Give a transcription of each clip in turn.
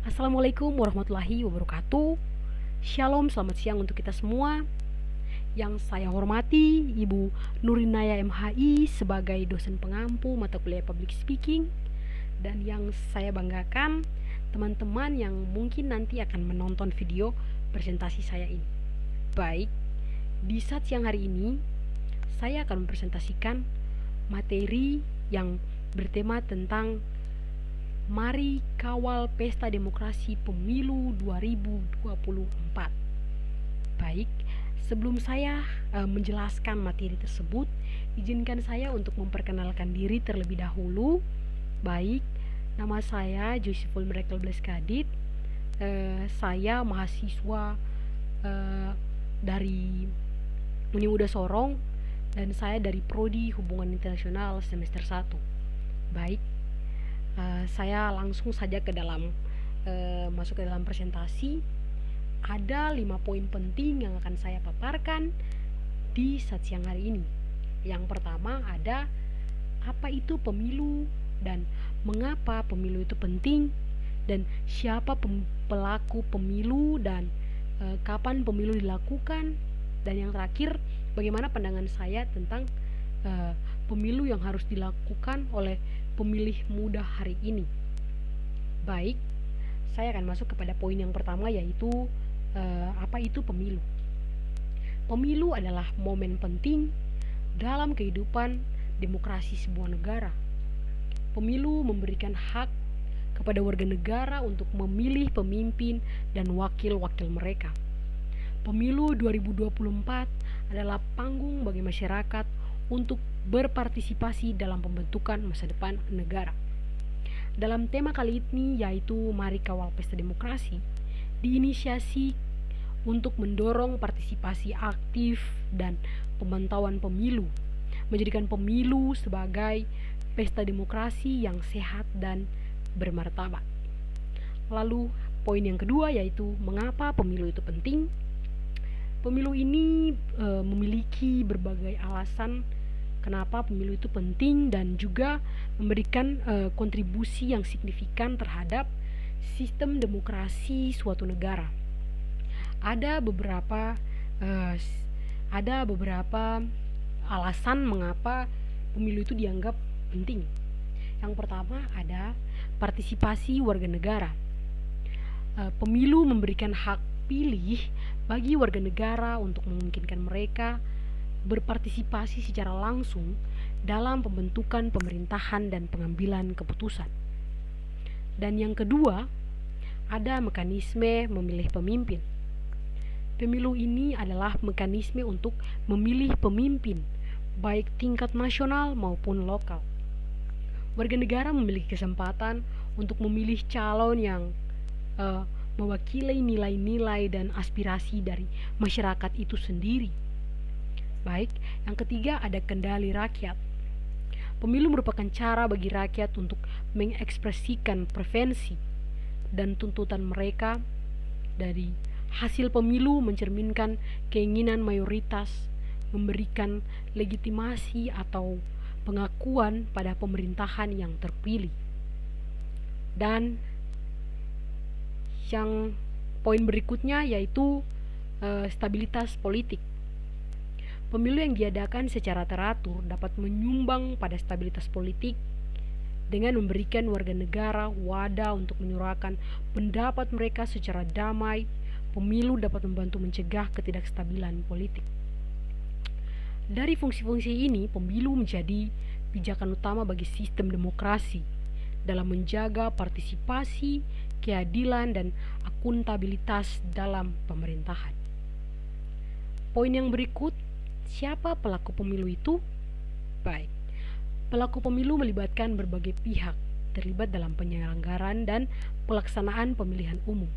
Assalamualaikum warahmatullahi wabarakatuh. Shalom, selamat siang untuk kita semua. Yang saya hormati Ibu Nurinaya MHI sebagai dosen pengampu mata kuliah Public Speaking. Dan yang saya banggakan teman-teman yang mungkin nanti akan menonton video presentasi saya ini. Baik, di saat siang hari ini saya akan mempresentasikan materi yang bertema tentang Mari Kawal Pesta Demokrasi Pemilu 2024. Baik, sebelum saya menjelaskan materi tersebut, izinkan saya untuk memperkenalkan diri terlebih dahulu. Baik, nama saya Joyceful Miracle Bless Kadit. Saya mahasiswa dari Uni Muda Sorong dan saya dari Prodi Hubungan Internasional semester 1. Baik, saya langsung saja masuk ke dalam presentasi. Ada 5 poin penting yang akan saya paparkan di saat siang hari ini. Yang pertama ada apa itu pemilu dan mengapa pemilu itu penting, dan siapa pelaku pemilu dan kapan pemilu dilakukan, dan yang terakhir bagaimana pandangan saya tentang pemilu yang harus dilakukan oleh pemilih muda hari ini. Baik, saya akan masuk kepada poin yang pertama, yaitu apa itu pemilu. Pemilu adalah momen penting dalam kehidupan demokrasi sebuah negara. Pemilu memberikan hak kepada warga negara untuk memilih pemimpin dan wakil-wakil mereka. Pemilu 2024 adalah panggung bagi masyarakat untuk berpartisipasi dalam pembentukan masa depan negara. Dalam tema kali ini, yaitu Mari Kawal Pesta Demokrasi, diinisiasi untuk mendorong partisipasi aktif dan pemantauan pemilu, menjadikan pemilu sebagai pesta demokrasi yang sehat dan bermartabat. Lalu poin yang kedua, yaitu mengapa pemilu itu penting. Pemilu ini memiliki berbagai alasan kenapa pemilu itu penting dan juga memberikan kontribusi yang signifikan terhadap sistem demokrasi suatu negara. Ada beberapa alasan mengapa pemilu itu dianggap penting. Yang pertama ada partisipasi warga negara. Pemilu memberikan hak pilih bagi warga negara untuk memungkinkan mereka berpartisipasi secara langsung dalam pembentukan pemerintahan dan pengambilan keputusan. Dan yang kedua, ada mekanisme memilih pemimpin. Pemilu ini adalah mekanisme untuk memilih pemimpin, baik tingkat nasional maupun lokal. Warga negara memiliki kesempatan untuk memilih calon yang mewakili nilai-nilai dan aspirasi dari masyarakat itu sendiri. Baik, yang ketiga ada kendali rakyat. Pemilu merupakan cara bagi rakyat untuk mengekspresikan preferensi dan tuntutan mereka. Dari hasil pemilu mencerminkan keinginan mayoritas, memberikan legitimasi atau pengakuan pada pemerintahan yang terpilih. Dan yang poin berikutnya yaitu stabilitas politik. Pemilu yang diadakan secara teratur dapat menyumbang pada stabilitas politik dengan memberikan warga negara wadah untuk menyuarakan pendapat mereka secara damai. Pemilu dapat membantu mencegah ketidakstabilan politik. Dari fungsi-fungsi ini, pemilu menjadi pijakan utama bagi sistem demokrasi dalam menjaga partisipasi, keadilan, dan akuntabilitas dalam pemerintahan. Poin yang berikut, siapa pelaku pemilu itu? Baik, pelaku pemilu melibatkan berbagai pihak terlibat dalam penyelenggaraan dan pelaksanaan pemilihan umum.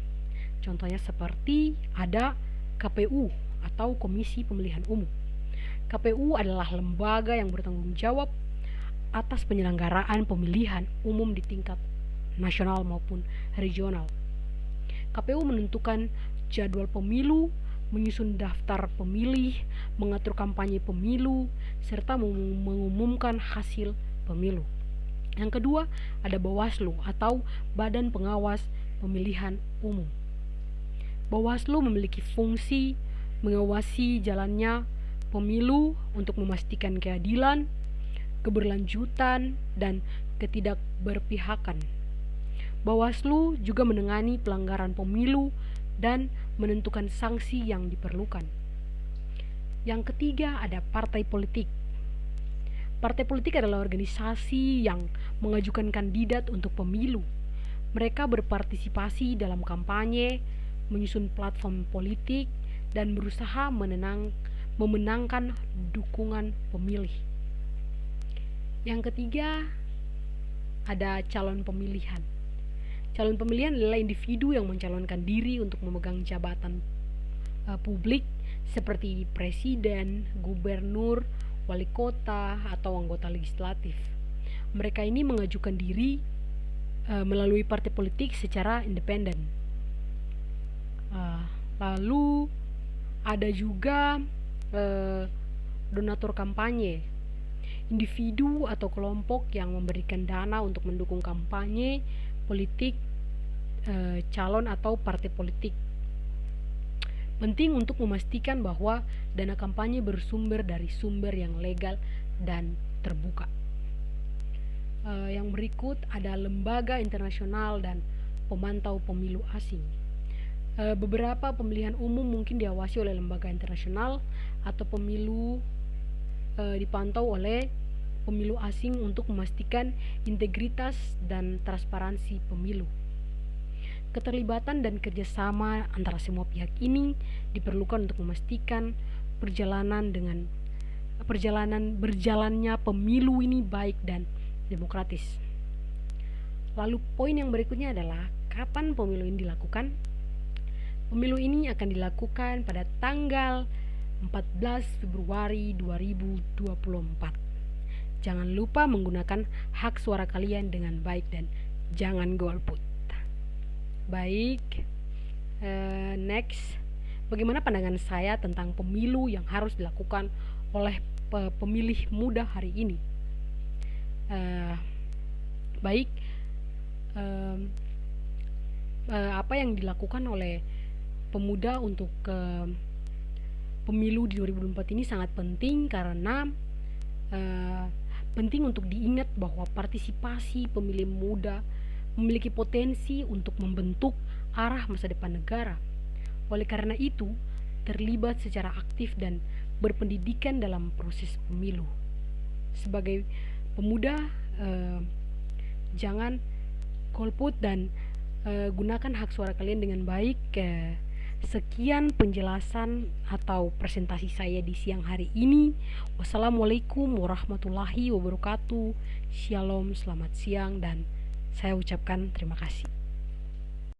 Contohnya seperti ada KPU atau Komisi Pemilihan Umum. KPU adalah lembaga yang bertanggung jawab atas penyelenggaraan pemilihan umum di tingkat nasional maupun regional. KPU menentukan jadwal pemilu, menyusun daftar pemilih, mengatur kampanye pemilu, serta mengumumkan hasil pemilu. Yang kedua, ada Bawaslu atau Badan Pengawas pemilihan umum. Bawaslu memiliki fungsi mengawasi jalannya pemilu untuk memastikan keadilan, keberlanjutan, dan ketidakberpihakan. Bawaslu juga menangani pelanggaran pemilu dan menentukan sanksi yang diperlukan. Yang ketiga ada partai politik. Partai politik adalah organisasi yang mengajukan kandidat untuk pemilu. Mereka berpartisipasi dalam kampanye, menyusun platform politik, dan berusaha memenangkan dukungan pemilih. Yang ketiga ada calon pemilihan. Calon pemilihan adalah individu yang mencalonkan diri untuk memegang jabatan publik seperti presiden, gubernur, wali kota, atau anggota legislatif. Mereka ini mengajukan diri melalui partai politik secara independen. Lalu ada juga donatur kampanye, individu atau kelompok yang memberikan dana untuk mendukung kampanye politik calon atau partai politik. Penting untuk memastikan bahwa dana kampanye bersumber dari sumber yang legal dan terbuka. Yang berikut ada lembaga internasional dan pemantau pemilu asing. Beberapa pemilihan umum mungkin diawasi oleh lembaga internasional atau pemilu dipantau oleh pemilu asing untuk memastikan integritas dan transparansi pemilu. Keterlibatan dan kerjasama antara semua pihak ini diperlukan untuk memastikan berjalannya pemilu ini baik dan demokratis. Lalu poin yang berikutnya adalah kapan pemilu ini dilakukan? Pemilu ini akan dilakukan pada tanggal 14 Februari 2024. Jangan lupa menggunakan hak suara kalian dengan baik dan jangan golput. Baik, next. Bagaimana pandangan saya tentang pemilu yang harus dilakukan oleh pemilih muda hari ini? Baik, apa yang dilakukan oleh pemuda untuk pemilu di 2024 ini sangat penting karena penting untuk diingat bahwa partisipasi pemilih muda memiliki potensi untuk membentuk arah masa depan negara. Oleh karena itu, terlibat secara aktif dan berpendidikan dalam proses pemilu. Sebagai pemuda, jangan golput dan gunakan hak suara kalian dengan baik. Sekian penjelasan atau presentasi saya di siang hari ini. Wassalamualaikum warahmatullahi wabarakatuh. Shalom, selamat siang, dan saya ucapkan terima kasih.